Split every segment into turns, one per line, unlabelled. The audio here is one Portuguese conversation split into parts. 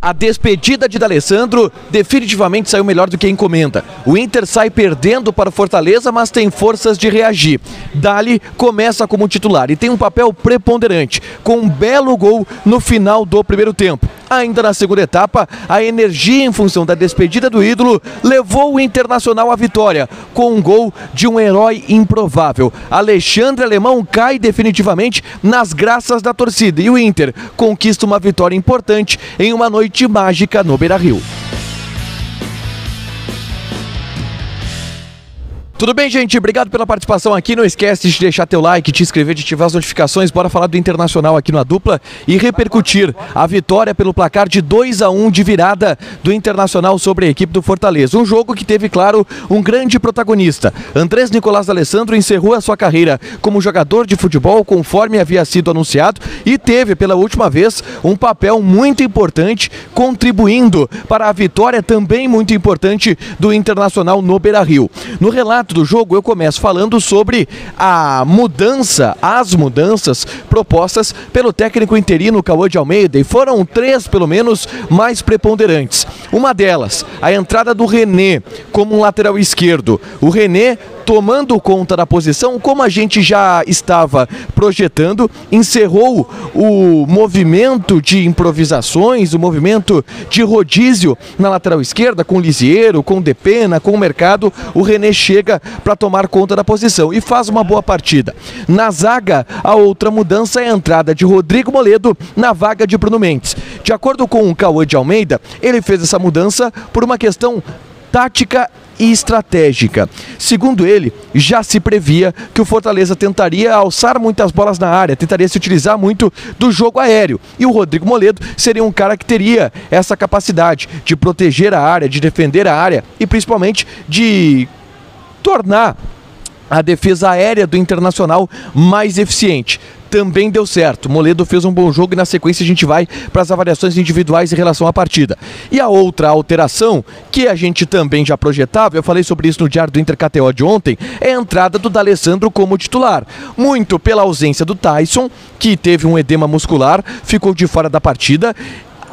A despedida de D'Alessandro definitivamente saiu melhor do que a encomenda. O Inter sai perdendo para o Fortaleza, mas tem forças de reagir. Dali começa como titular e tem um papel preponderante, com um belo gol no final do primeiro tempo. Ainda na segunda etapa, a energia em função da despedida do ídolo levou o Internacional à vitória, com um gol de um herói improvável. Alexandre Alemão cai definitivamente nas graças da torcida e o Inter conquista uma vitória importante em uma noite mágica no Beira-Rio. Tudo bem, gente? Obrigado pela participação aqui. Não esquece de deixar teu like, te inscrever, de ativar as notificações. Bora falar do Internacional aqui na dupla e repercutir a vitória pelo placar de 2-1 de virada do Internacional sobre a equipe do Fortaleza. Um jogo que teve, claro, um grande protagonista. Andrés Nicolás D'Alessandro encerrou a sua carreira como jogador de futebol, conforme havia sido anunciado, e teve, pela última vez, um papel muito importante, contribuindo para a vitória também muito importante do Internacional no Beira-Rio. No relato do jogo, eu começo falando sobre as mudanças propostas pelo técnico interino Cauã de Almeida, e foram 3, pelo menos, mais preponderantes. Uma delas, a entrada do René como um lateral esquerdo. O René tomando conta da posição, como a gente já estava projetando, encerrou o movimento de improvisações, o movimento de rodízio na lateral esquerda, com o Lisieiro, com o Depena, com o Mercado. O René chega para tomar conta da posição e faz uma boa partida. Na zaga, a outra mudança é a entrada de Rodrigo Moledo na vaga de Bruno Mendes. De acordo com o Cauã de Almeida, ele fez essa mudança por uma questão tática e estratégica. Segundo ele, já se previa que o Fortaleza tentaria alçar muitas bolas na área, tentaria se utilizar muito do jogo aéreo. E o Rodrigo Moledo seria um cara que teria essa capacidade de proteger a área, de defender a área e principalmente de tornar a defesa aérea do Internacional mais eficiente. Também deu certo. Moledo fez um bom jogo e na sequência a gente vai para as avaliações individuais em relação à partida. E a outra alteração, que a gente também já projetava, eu falei sobre isso no Diário do Inter KTO de ontem, é a entrada do D'Alessandro como titular. Muito pela ausência do Tyson, que teve um edema muscular, ficou de fora da partida.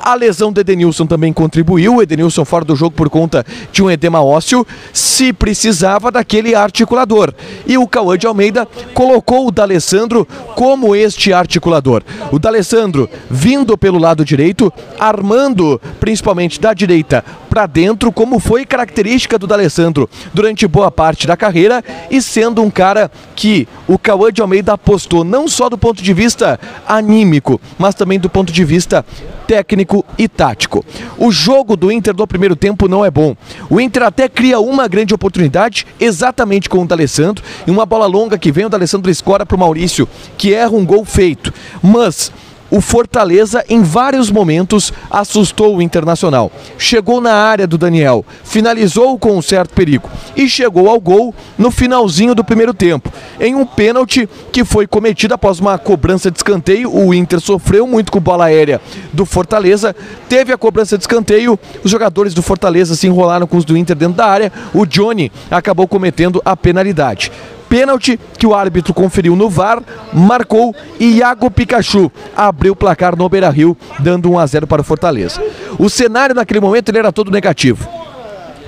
A lesão do Edenilson também contribuiu, o Edenilson fora do jogo por conta de um edema ósseo, se precisava daquele articulador. E o Cauã de Almeida colocou o D'Alessandro como este articulador. O D'Alessandro vindo pelo lado direito, armando principalmente da direita para dentro, como foi característica do D'Alessandro durante boa parte da carreira, e sendo um cara que o Cauã de Almeida apostou não só do ponto de vista anímico, mas também do ponto de vista técnico e tático. O jogo do Inter do primeiro tempo não é bom. O Inter até cria uma grande oportunidade, exatamente com o D'Alessandro, e uma bola longa que vem, o D'Alessandro escora para o Maurício, que erra um gol feito. Mas o Fortaleza, em vários momentos, assustou o Internacional. Chegou na área do Daniel, finalizou com um certo perigo e chegou ao gol no finalzinho do primeiro tempo, em um pênalti que foi cometido após uma cobrança de escanteio. O Inter sofreu muito com bola aérea do Fortaleza, teve a cobrança de escanteio, os jogadores do Fortaleza se enrolaram com os do Inter dentro da área, o Johnny acabou cometendo a penalidade. Pênalti que o árbitro conferiu no VAR, marcou, e Iago Pikachu abriu o placar no Beira-Rio, dando 1-0 para o Fortaleza. O cenário naquele momento ele era todo negativo.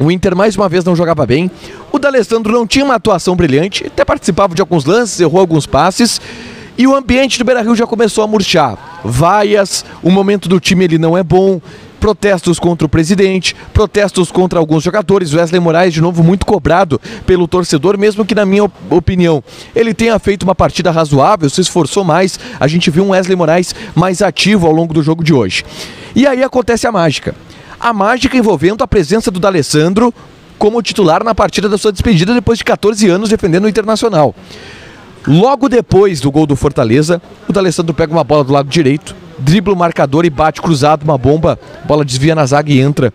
O Inter mais uma vez não jogava bem, o D'Alessandro não tinha uma atuação brilhante, até participava de alguns lances, errou alguns passes, e o ambiente do Beira-Rio já começou a murchar. Vaias, o momento do time ele não é bom, protestos contra o presidente, protestos contra alguns jogadores. Wesley Moraes, de novo, muito cobrado pelo torcedor, mesmo que, na minha opinião, ele tenha feito uma partida razoável, se esforçou mais. A gente viu um Wesley Moraes mais ativo ao longo do jogo de hoje. E aí acontece a mágica. A mágica envolvendo a presença do D'Alessandro como titular na partida da sua despedida depois de 14 anos defendendo o Internacional. Logo depois do gol do Fortaleza, o D'Alessandro pega uma bola do lado direito, dribla o marcador e bate cruzado, uma bomba, bola desvia na zaga e entra,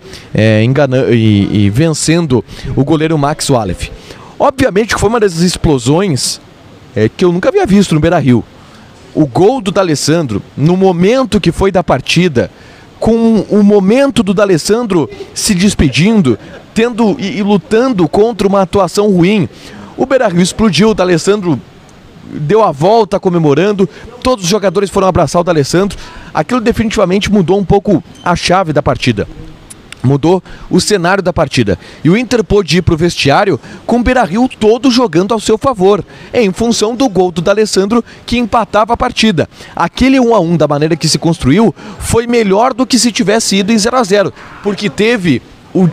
enganando e vencendo o goleiro Max Wallef. Obviamente que foi uma das explosões que eu nunca havia visto no Beira-Rio. O gol do D'Alessandro, no momento que foi da partida, com o momento do D'Alessandro se despedindo, tendo e lutando contra uma atuação ruim, o Beira-Rio explodiu. O D'Alessandro deu a volta comemorando, todos os jogadores foram abraçar o D'Alessandro. Aquilo definitivamente mudou um pouco a chave da partida. Mudou o cenário da partida. E o Inter pôde ir para o vestiário com o Beira-Rio todo jogando ao seu favor, em função do gol do D'Alessandro que empatava a partida. Aquele 1-1 da maneira que se construiu foi melhor do que se tivesse ido em 0-0, porque teve o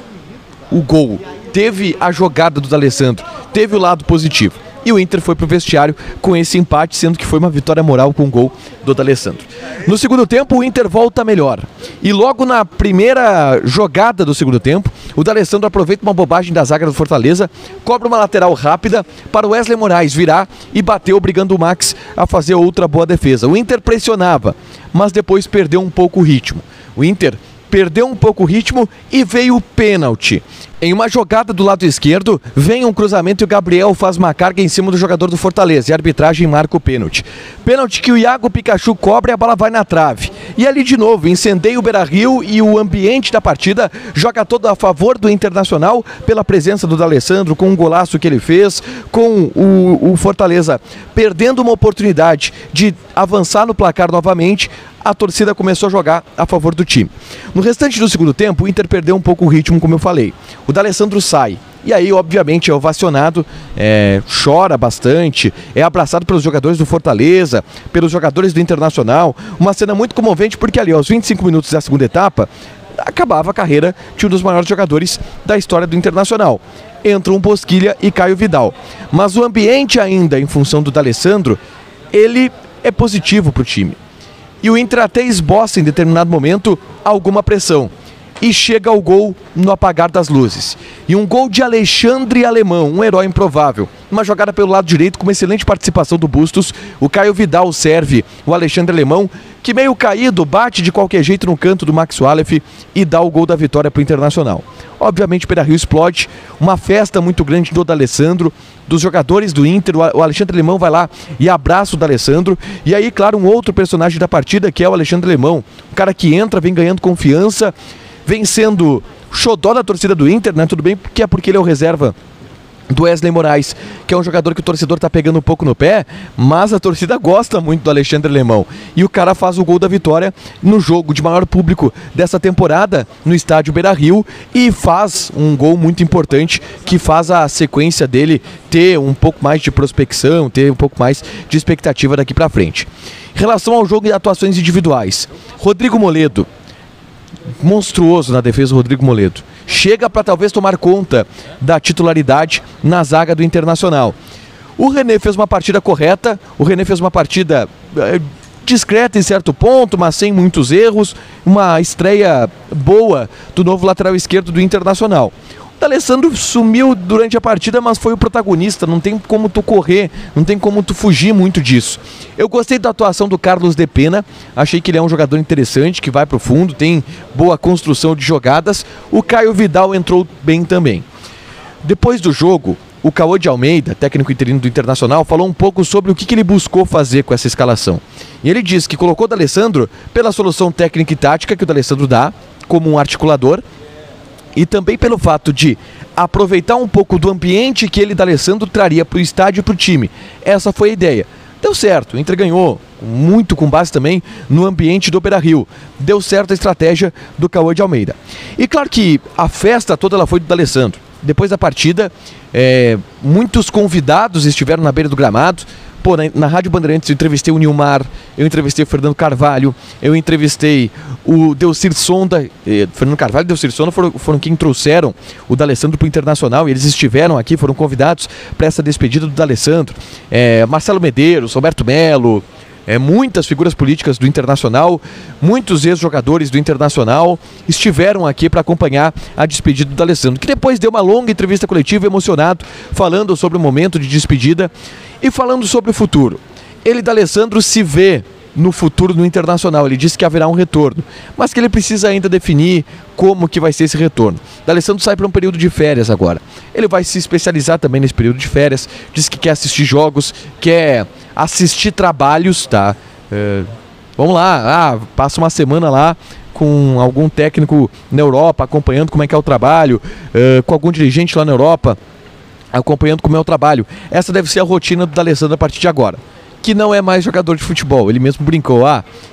gol, teve a jogada do D'Alessandro, teve o lado positivo. E o Inter foi para o vestiário com esse empate, sendo que foi uma vitória moral com o gol do D'Alessandro. No segundo tempo, o Inter volta melhor. E logo na primeira jogada do segundo tempo, o D'Alessandro aproveita uma bobagem da zaga do Fortaleza, cobra uma lateral rápida para o Wesley Moraes virar e bater, obrigando o Max a fazer outra boa defesa. O Inter pressionava, mas depois perdeu um pouco o ritmo. O Inter perdeu um pouco o ritmo e veio o pênalti. Em uma jogada do lado esquerdo, vem um cruzamento e o Gabriel faz uma carga em cima do jogador do Fortaleza e a arbitragem marca o pênalti. Pênalti que o Iago Pikachu cobra e a bola vai na trave. E ali de novo, incendeia o Beira-Rio e o ambiente da partida joga todo a favor do Internacional pela presença do D'Alessandro, com um golaço que ele fez, com o Fortaleza perdendo uma oportunidade de avançar no placar novamente. A torcida começou a jogar a favor do time. No restante do segundo tempo, o Inter perdeu um pouco o ritmo, como eu falei. O D'Alessandro sai. E aí, obviamente, é ovacionado, chora bastante, é abraçado pelos jogadores do Fortaleza, pelos jogadores do Internacional. Uma cena muito comovente, porque ali, aos 25 minutos da segunda etapa, acabava a carreira de um dos maiores jogadores da história do Internacional. Entra um Bosquilha e Caio Vidal. Mas o ambiente ainda, em função do D'Alessandro, ele é positivo para o time. E o Inter até esboça em determinado momento alguma pressão. E chega ao gol no apagar das luzes. E um gol de Alexandre Alemão, um herói improvável. Uma jogada pelo lado direito com uma excelente participação do Bustos. O Caio Vidal serve o Alexandre Alemão, que meio caído, bate de qualquer jeito no canto do Max Wallef e dá o gol da vitória para o Internacional. Obviamente o Beira-Rio explode, uma festa muito grande do D'Alessandro, dos jogadores do Inter. O Alexandre Alemão vai lá e abraça o D'Alessandro. E aí, claro, um outro personagem da partida, que é o Alexandre Alemão. Um cara que entra, vem ganhando confiança, vem sendo xodó da torcida do Inter, né? Tudo bem, que é porque ele é o reserva do Wesley Moraes, que é um jogador que o torcedor está pegando um pouco no pé, mas a torcida gosta muito do Alexandre Alemão. E o cara faz o gol da vitória no jogo de maior público dessa temporada, no estádio Beira-Rio, e faz um gol muito importante, que faz a sequência dele ter um pouco mais de prospecção, ter um pouco mais de expectativa daqui para frente. Em relação ao jogo e atuações individuais, Rodrigo Moledo, monstruoso na defesa, Rodrigo Moledo. Chega para talvez tomar conta da titularidade na zaga do Internacional. O René fez uma partida correta, o René fez uma partida discreta em certo ponto, mas sem muitos erros. Uma estreia boa do novo lateral esquerdo do Internacional. O D'Alessandro sumiu durante a partida, mas foi o protagonista, não tem como tu correr, não tem como tu fugir muito disso. Eu gostei da atuação do Carlos de Pena, achei que ele é um jogador interessante, que vai pro fundo, tem boa construção de jogadas. O Caio Vidal entrou bem também. Depois do jogo, o Cauã de Almeida, técnico interino do Internacional, falou um pouco sobre o que ele buscou fazer com essa escalação. E ele disse que colocou o D'Alessandro pela solução técnica e tática que o D'Alessandro dá, como um articulador, e também pelo fato de aproveitar um pouco do ambiente que ele, D'Alessandro, traria para o estádio e para o time. Essa foi a ideia. Deu certo, o Inter ganhou, muito com base também no ambiente do Beira-Rio. Deu certo a estratégia do Cauã de Almeida. E claro que a festa toda ela foi do D'Alessandro. Depois da partida, muitos convidados estiveram na beira do gramado. Pô, na Rádio Bandeirantes eu entrevistei o Nilmar, eu entrevistei o Fernando Carvalho, eu entrevistei o Delcir Sonda. Fernando Carvalho e Delcir Sonda foram quem trouxeram o D'Alessandro para o Internacional, e eles estiveram aqui, foram convidados para essa despedida do D'Alessandro. Marcelo Medeiros, Roberto Melo, muitas figuras políticas do Internacional, muitos ex-jogadores do Internacional estiveram aqui para acompanhar a despedida do D'Alessandro, que depois deu uma longa entrevista coletiva, emocionado, falando sobre o momento de despedida e falando sobre o futuro. Ele, D'Alessandro, se vê no futuro no Internacional. Ele disse que haverá um retorno, mas que ele precisa ainda definir como que vai ser esse retorno. D'Alessandro sai para um período de férias agora. Ele vai se especializar também nesse período de férias, diz que quer assistir jogos, quer assistir trabalhos, tá? Vamos lá, passa uma semana lá com algum técnico na Europa, acompanhando como é que é o trabalho, com algum dirigente lá na Europa, acompanhando como é o trabalho. Essa deve ser a rotina do D'Alessandro a partir de agora, que não é mais jogador de futebol. Ele mesmo brincou,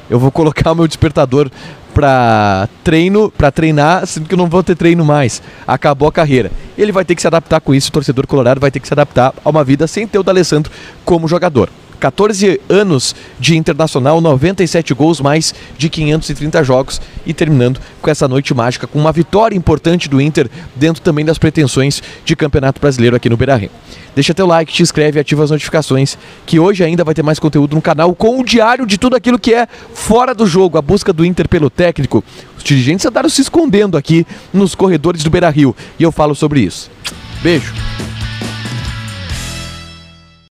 eu vou colocar o meu despertador para treinar, sendo que eu não vou ter treino mais. Acabou a carreira. Ele vai ter que se adaptar com isso, o torcedor colorado vai ter que se adaptar a uma vida sem ter o D'Alessandro como jogador. 14 anos de Internacional, 97 gols, mais de 530 jogos e terminando com essa noite mágica, com uma vitória importante do Inter dentro também das pretensões de Campeonato Brasileiro aqui no Beira-Rio. Deixa teu like, te inscreve e ativa as notificações, que hoje ainda vai ter mais conteúdo no canal com o diário de tudo aquilo que é fora do jogo, a busca do Inter pelo técnico. Os dirigentes andaram se escondendo aqui nos corredores do Beira-Rio e eu falo sobre isso. Beijo!